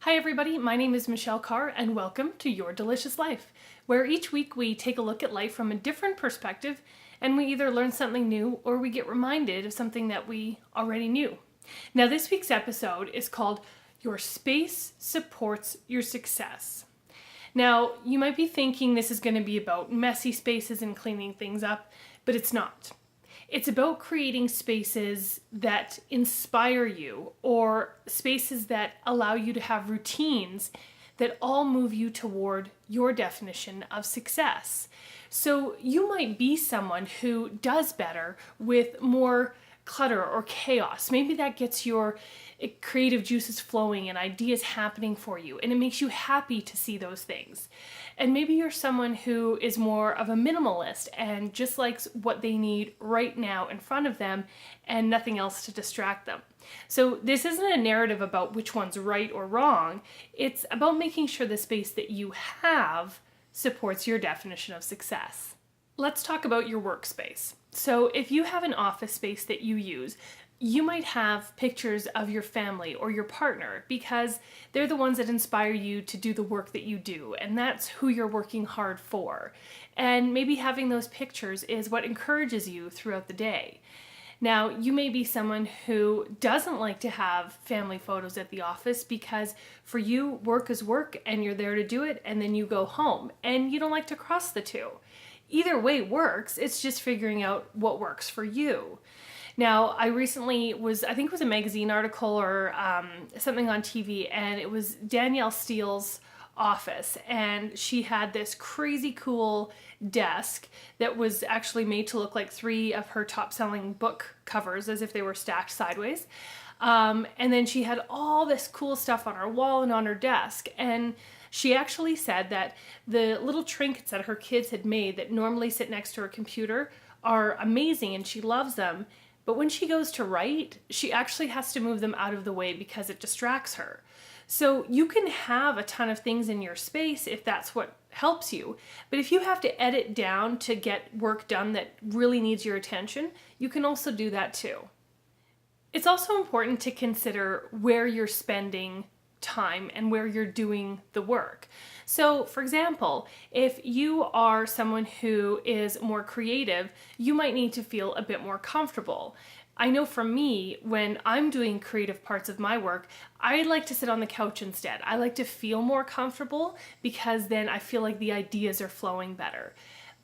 Hi everybody, my name is Michelle Carre and welcome to Your Delicious Life, where each week we take a look at life from a different perspective and we either learn something new or we get reminded of something that we already knew. Now this week's episode is called Your Space Supports Your Success. Now you might be thinking this is going to be about messy spaces and cleaning things up, but it's not. It's about creating spaces that inspire you or spaces that allow you to have routines that all move you toward your definition of success. So you might be someone who does better with more clutter or chaos. Maybe that gets your creative juices flowing and ideas happening for you, and it makes you happy to see those things. And maybe you're someone who is more of a minimalist and just likes what they need right now in front of them and nothing else to distract them. So this isn't a narrative about which one's right or wrong. It's about making sure the space that you have supports your definition of success. Let's talk about your workspace. So if you have an office space that you use, you might have pictures of your family or your partner because they're the ones that inspire you to do the work that you do, and that's who you're working hard for. And maybe having those pictures is what encourages you throughout the day. Now, you may be someone who doesn't like to have family photos at the office because for you, work is work and you're there to do it and then you go home and you don't like to cross the two. Either way works, it's just figuring out what works for you. Now, I recently I think it was a magazine article or something on TV, and it was Danielle Steele's office, and she had this crazy cool desk that was actually made to look like 3 of her top-selling book covers as if they were stacked sideways. And then she had all this cool stuff on her wall and on her desk, and she actually said that the little trinkets that her kids had made that normally sit next to her computer are amazing and she loves them. But when she goes to write, she actually has to move them out of the way because it distracts her. So you can have a ton of things in your space if that's what helps you. But if you have to edit down to get work done that really needs your attention, you can also do that too. It's also important to consider where you're spending time and where you're doing the work. So, for example, if you are someone who is more creative, you might need to feel a bit more comfortable. I know for me, when I'm doing creative parts of my work, I like to sit on the couch instead. I like to feel more comfortable because then I feel like the ideas are flowing better.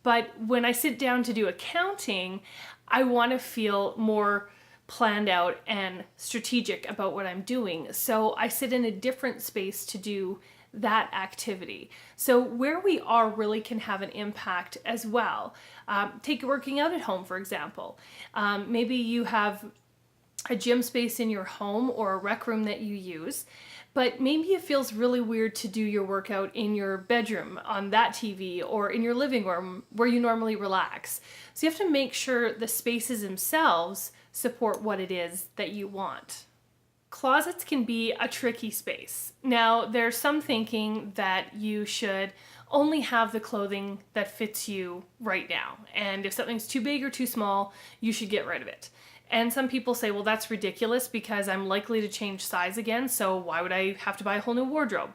But when I sit down to do accounting, I want to feel more planned out and strategic about what I'm doing. So I sit in a different space to do that activity. So where we are really can have an impact as well. Take working out at home, for example. Maybe you have a gym space in your home or a rec room that you use, but maybe it feels really weird to do your workout in your bedroom on that TV or in your living room where you normally relax. So you have to make sure the spaces themselves support what it is that you want. Closets can be a tricky space. Now, there's some thinking that you should only have the clothing that fits you right now. And if something's too big or too small, you should get rid of it. And some people say, well, that's ridiculous because I'm likely to change size again, so why would I have to buy a whole new wardrobe?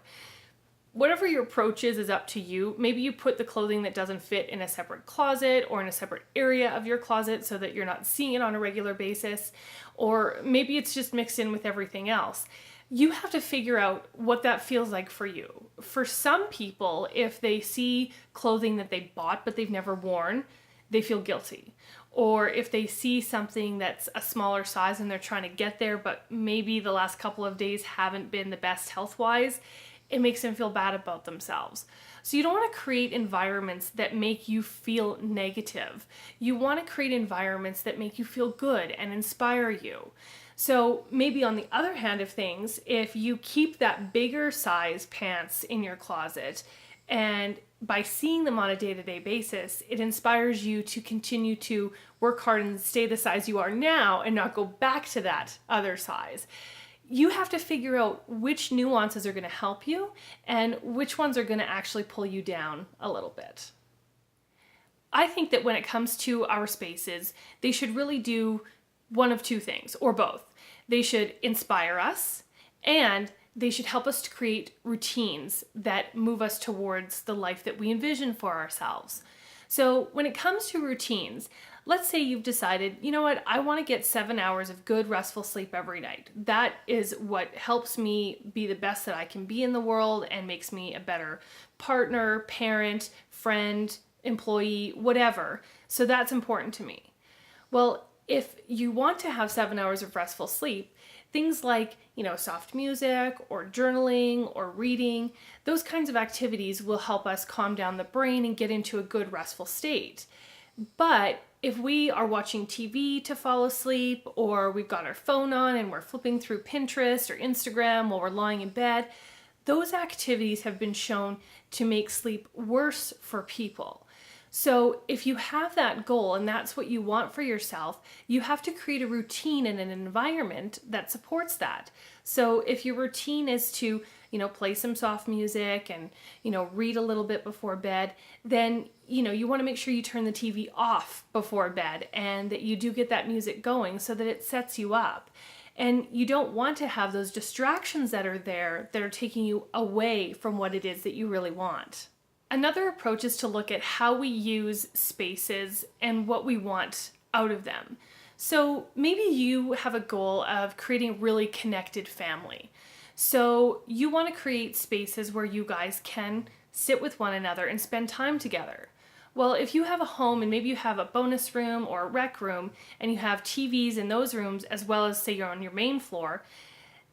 Whatever your approach is up to you. Maybe you put the clothing that doesn't fit in a separate closet or in a separate area of your closet so that you're not seeing it on a regular basis. Or maybe it's just mixed in with everything else. You have to figure out what that feels like for you. For some people, if they see clothing that they bought but they've never worn, they feel guilty. Or if they see something that's a smaller size and they're trying to get there, but maybe the last couple of days haven't been the best health-wise, it makes them feel bad about themselves. So you don't want to create environments that make you feel negative. You want to create environments that make you feel good and inspire you. So maybe on the other hand of things, if you keep that bigger size pants in your closet, and by seeing them on a day-to-day basis, it inspires you to continue to work hard and stay the size you are now and not go back to that other size. You have to figure out which nuances are going to help you and which ones are going to actually pull you down a little bit. I think that when it comes to our spaces, they should really do one of two things, or both. They should inspire us and they should help us to create routines that move us towards the life that we envision for ourselves. So when it comes to routines, let's say you've decided, you know what, I want to get 7 hours of good restful sleep every night. That is what helps me be the best that I can be in the world and makes me a better partner, parent, friend, employee, whatever. So that's important to me. Well, if you want to have 7 hours of restful sleep, things like, soft music or journaling or reading, those kinds of activities will help us calm down the brain and get into a good restful state. But if we are watching TV to fall asleep, or we've got our phone on and we're flipping through Pinterest or Instagram while we're lying in bed, those activities have been shown to make sleep worse for people. So if you have that goal and that's what you want for yourself, you have to create a routine and an environment that supports that. So if your routine is to, play some soft music and, read a little bit before bed, then, you want to make sure you turn the TV off before bed and that you do get that music going so that it sets you up. And you don't want to have those distractions that are there that are taking you away from what it is that you really want. Another approach is to look at how we use spaces and what we want out of them. So maybe you have a goal of creating a really connected family. So you want to create spaces where you guys can sit with one another and spend time together. Well, if you have a home and maybe you have a bonus room or a rec room and you have TVs in those rooms as well as, say, you're on your main floor,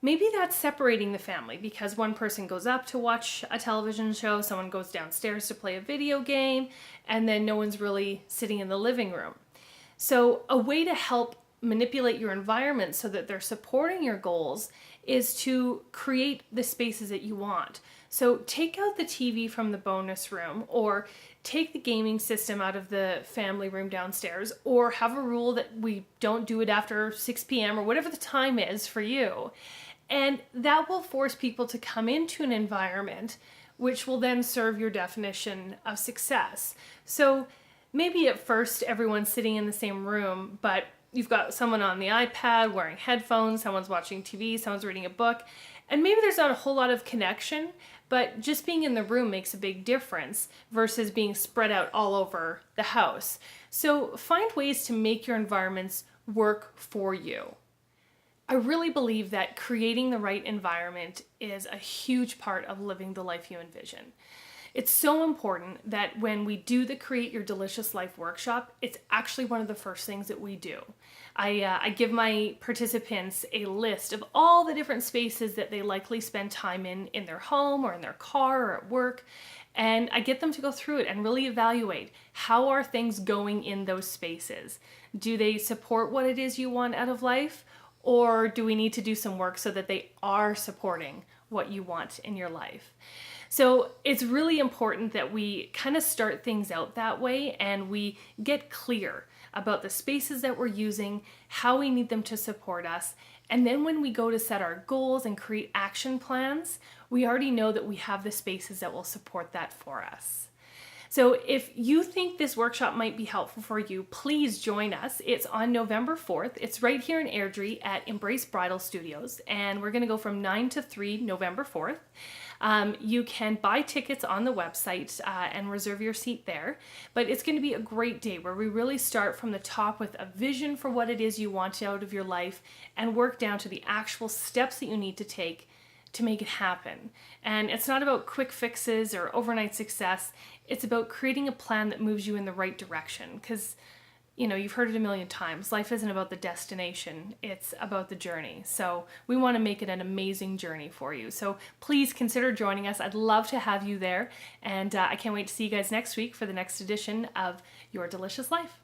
maybe that's separating the family because one person goes up to watch a television show, someone goes downstairs to play a video game, and then no one's really sitting in the living room. So a way to help manipulate your environment so that they're supporting your goals is to create the spaces that you want. So take out the TV from the bonus room, or take the gaming system out of the family room downstairs, or have a rule that we don't do it after 6 p.m. or whatever the time is for you. And that will force people to come into an environment which will then serve your definition of success. So maybe at first everyone's sitting in the same room, but you've got someone on the iPad wearing headphones, someone's watching TV, someone's reading a book, and maybe there's not a whole lot of connection, but just being in the room makes a big difference versus being spread out all over the house. So find ways to make your environments work for you. I really believe that creating the right environment is a huge part of living the life you envision. It's so important that when we do the Create Your Delicious Life workshop, it's actually one of the first things that we do. I give my participants a list of all the different spaces that they likely spend time in their home or in their car or at work, and I get them to go through it and really evaluate how are things going in those spaces. Do they support what it is you want out of life? Or do we need to do some work so that they are supporting what you want in your life? So it's really important that we kind of start things out that way and we get clear about the spaces that we're using, how we need them to support us. And then when we go to set our goals and create action plans, we already know that we have the spaces that will support that for us. So if you think this workshop might be helpful for you, please join us. It's on November 4th. It's right here in Airdrie at Embrace Bridal Studios, and we're going to go from 9 to 3 November 4th. You can buy tickets on the website and reserve your seat there, but it's going to be a great day where we really start from the top with a vision for what it is you want out of your life and work down to the actual steps that you need to take to make it happen. And it's not about quick fixes or overnight success. It's about creating a plan that moves you in the right direction. Because, you've heard it a million times. Life isn't about the destination. It's about the journey. So we want to make it an amazing journey for you. So please consider joining us. I'd love to have you there. And I can't wait to see you guys next week for the next edition of Your Delicious Life.